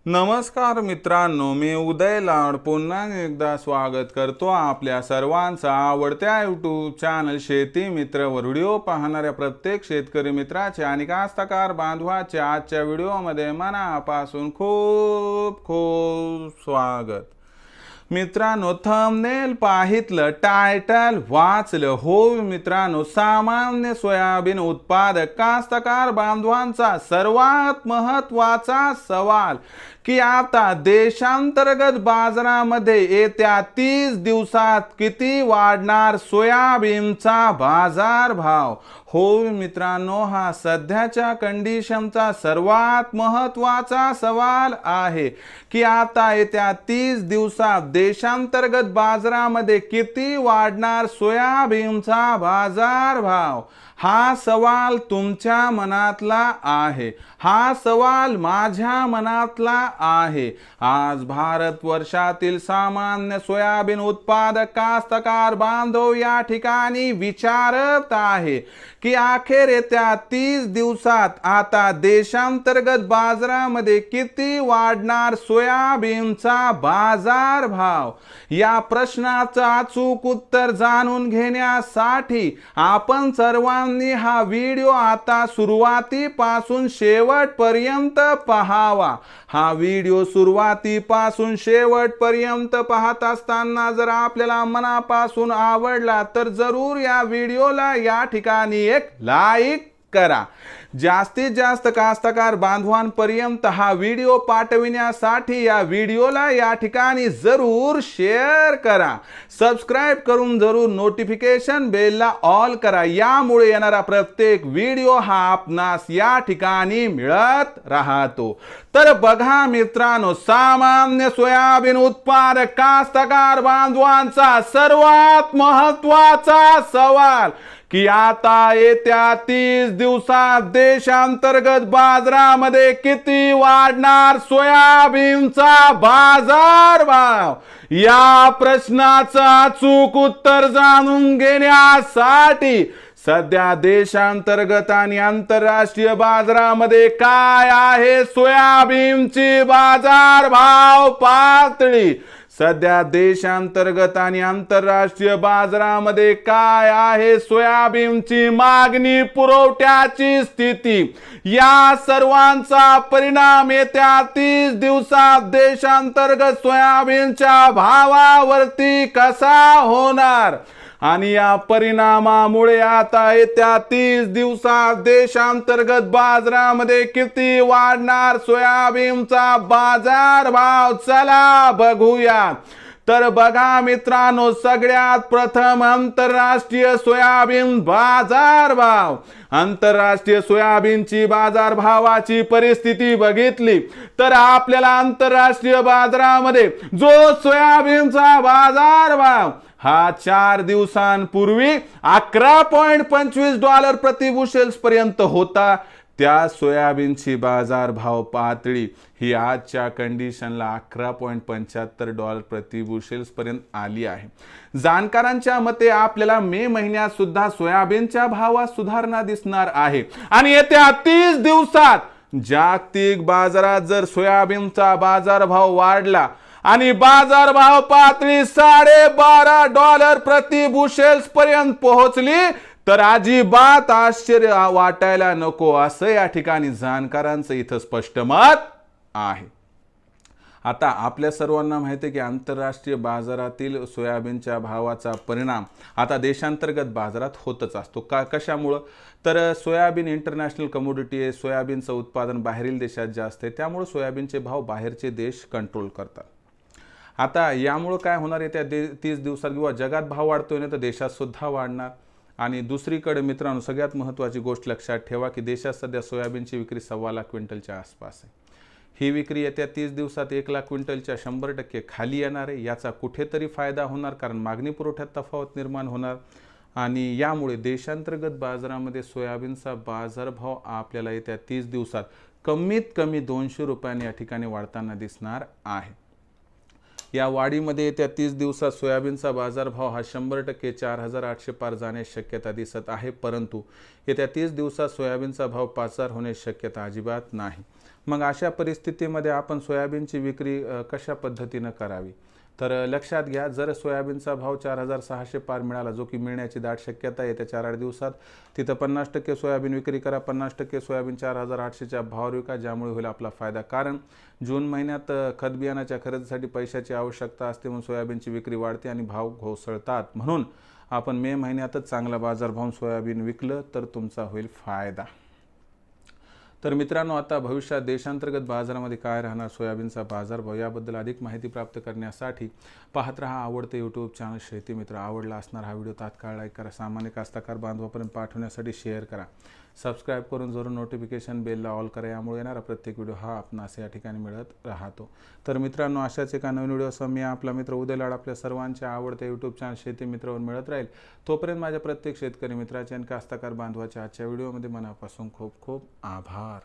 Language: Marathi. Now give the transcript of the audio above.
नमस्कार मित्रांनो, मी उदय लाड पुन्हा एकदा स्वागत करतो आपल्या सर्वांचा आवडत्या यूट्यूब चॅनल शेती मित्र वर व्हिडिओ पाहणाऱ्या प्रत्येक शेतकरी मित्राचे आणि कास्तकार बांधवाचे आजच्या व्हिडिओमध्ये मनापासून खूप खूप स्वागत। मित्रांनो, थंबनेल पाहितलं, टायटल वाचलं, हो मित्रांनो, सामान्य सोयाबीन उत्पादक कास्तकार बांधवांचा सर्वात महत्त्वाचा सवाल की आता देशांतर्गत बाजारामध्ये येत्या 30 दिवसात किती वाढणार सोयाबीनचा बाजारभाव। हो मित्रांनो, हा सध्याच्या कंडिशनचा सर्वात महत्त्वाचा सवाल आहे की आता येत्या 30 दिवसात देशांतर्गत बाजारामध्ये किती वाढणार सोयाबीनचा बाजारभाव। हा सवाल तुमच्या मनातला आहे, हा सवाल माझ्या मनातला आहे। आज भारतवर्षातील सामान्य सोयाबीन उत्पादक कास्तकार बांधव या ठिकाणी विचारत आहे की अखेर येत्या 30 दिवसात आता देशांतर्गत बाजारामध्ये किती वाढणार सोयाबीनचा बाजारभाव। या प्रश्नाचं अचूक उत्तर जाणून घेण्यासाठी आपण सर्वांनी हा व्हिडिओ आता सुरुवातीपासून शेवटपर्यंत पाहावा। हा व्हिडिओ सुरुवातीपासून शेवटपर्यंत पाहत असताना जर आपल्याला मनापासून आवडला तर जरूर या व्हिडिओला या ठिकाणी एक लाईक करा। जास्तीत जास्त कास्तकार बांधवांपर्यंत हा व्हिडिओ पाठविण्यासाठी या व्हिडिओला या ठिकाणी जरूर शेअर करा। सबस्क्राइब करून जरूर नोटिफिकेशन बेलला ऑल करा, यामुळे येणारा प्रत्येक व्हिडिओ हा आपणास या ठिकाणी मिळत राहतो। तर बघा मित्रांनो, सामान्य सोयाबीन उत्पादक कास्तकार बांधवांचा सर्वात महत्त्वाचा सवाल की आता येत्या 30 दिवसात देशांतर्गत बाजारामध्ये किती वाढणार सोयाबीनचा बाजारभाव। या प्रश्नाचं अचूक उत्तर जाणून घेण्यासाठी सध्या देशांतर्गत आणि आंतरराष्ट्रीय बाजारामध्ये काय आहे सोयाबीनची बाजारभाव पातळी। सध्या देशांतर्गत आणि आंतरराष्ट्रीय बाजारामध्ये काय आहे सोयाबीनची मागणी पुरवठ्याची स्थिती। या सर्वांचा परिणाम येत्या 30 दिवसात देशांतर्गत सोयाबीनच्या भावावरती कसा होणार आणि या परिणामामुळे आता येत्या 30 दिवसात देशांतर्गत बाजारामध्ये किती वाढणार सोयाबीनचा बाजारभाव, चला बघूया। तर बघा मित्रांनो, सगळ्यात प्रथम आंतरराष्ट्रीय सोयाबीन बाजारभाव। आंतरराष्ट्रीय सोयाबीनची बाजारभावाची परिस्थिती बघितली तर आपल्याला आंतरराष्ट्रीय बाजारामध्ये जो सोयाबीनचा बाजारभाव हा 4 दिवसांपूर्वी $11.25 प्रति बुशेल्स पर्यंत होता, त्या सोयाबीनची बाजारभाव पातळी ही आजच्या कंडिशनला $11.75 प्रति बुशेल्स पर्यंत आली आहे। जाणकारांच्या मते आपल्याला मे महिन्यात सुद्धा सोयाबीनच्या भावात सुधारणा दिसणार आहे आणि येत्या 30 दिवसात जागतिक बाजारात जर सोयाबीनचा बाजारभाव वाढला आणि बाजारभाव पातळी $12.5 प्रति बुशेल्स पर्यंत पोहोचली तर अजिबात आश्चर्य वाटायला नको, असं या ठिकाणी जाणकारांचं इथं स्पष्ट मत आहे। आता आपल्या सर्वांना माहिती आहे की आंतरराष्ट्रीय बाजारातील सोयाबीनच्या भावाचा परिणाम आता देशांतर्गत बाजारात होतच असतो। कशामुळे तर सोयाबीन इंटरनॅशनल कमोडिटी आहे, सोयाबीनचं उत्पादन बाहेरील देशात जास्त आहे, त्यामुळे सोयाबीनचे भाव बाहेरचे देश कंट्रोल करतात। आता यामुळे काय होणार आहे, त्या 30 दिवसात किंवा जगात भाव वाढतोय ना तर देशात सुद्धा वाढणार। आणि दुसरीकडे मित्रांनो, सगळ्यात महत्त्वाची गोष्ट लक्षात ठेवा की देशात सध्या सोयाबीनची विक्री 1.25 लाख क्विंटलच्या आसपास आहे। ही विक्री येत्या 30 दिवसात 1 लाख क्विंटलच्या 100% खाली येणार आहे। याचा कुठेतरी फायदा होणार, कारण मागणी पुरवठ्यात तफावत निर्माण होणार आणि यामुळे देशांतर्गत बाजारामध्ये सोयाबीनचा बाजारभाव आपल्याला येत्या 30 दिवसात कमीत कमी ₹200 या ठिकाणी वाढताना दिसणार आहे। या वाढीमध्ये येत्या 30 दिवसात सोयाबीनचा बाजारभाव हा 100% 4,800 पार जाण्याची शक्यता दिसत आहे, परंतु येत्या 30 दिवसात सोयाबीनचा भाव 5,000 होण्याची शक्यता अजिबात नाही। मग अशा परिस्थितीमध्ये आपण सोयाबीनची विक्री कशा पद्धतीनं करावी? तर लक्षात घ्या, जर सोयाबीनचा भाव 4,600 पार मिळाला, जो की मिळण्याची दाट शक्यता आहे येत्या 4-8 दिवसात, तिथं 50% सोयाबीन विक्री करा, 50% सोयाबीन 4,800च्या भावावर विका, ज्यामुळे होईल आपला फायदा. कारण जून महिन्यात खत बियाणाच्या खरेदीसाठी पैशाची आवश्यकता असते, म्हणून सोयाबीनची विक्री वाढते आणि भाव घसरतात. म्हणून आपण मे महिन्यातच चांगला बाजारभाव सोयाबीन विकलं तर तुमचा होईल फायदा. तर मित्रांनो, आता भविष्यात देशांतर्गत बाजारामध्ये काय राहणार, सोयाबीनचा बाजारभाव, याबद्दल अधिक माहिती प्राप्त करण्यासाठी पाहत रहा आवडते यूट्यूब चॅनल शेती मित्र. आवडला असणार हा व्हिडिओ तात्काळ लाईक करा, सामान्य कास्तकार बांधवापर्यंत पाठवण्यासाठी शेअर करा, सबस्क्राईब करून जरूर नोटिफिकेशन बेलला ऑल करा, यामुळे येणारा प्रत्येक व्हिडिओ हा आपणास या ठिकाणी मिळत राहतो. तर मित्रांनो, अशाच एका नवीन व्हिडिओसह मी आपला मित्र उदय लाड आपल्या सर्वांच्या आवडत्या यूट्यूब चॅनल शेती मित्रावर मिळत राहील. तोपर्यंत माझ्या प्रत्येक शेतकरी मित्राचे आणि कास्तकार बांधवाच्या आजच्या व्हिडिओमध्ये मनापासून खूप खूप आभार.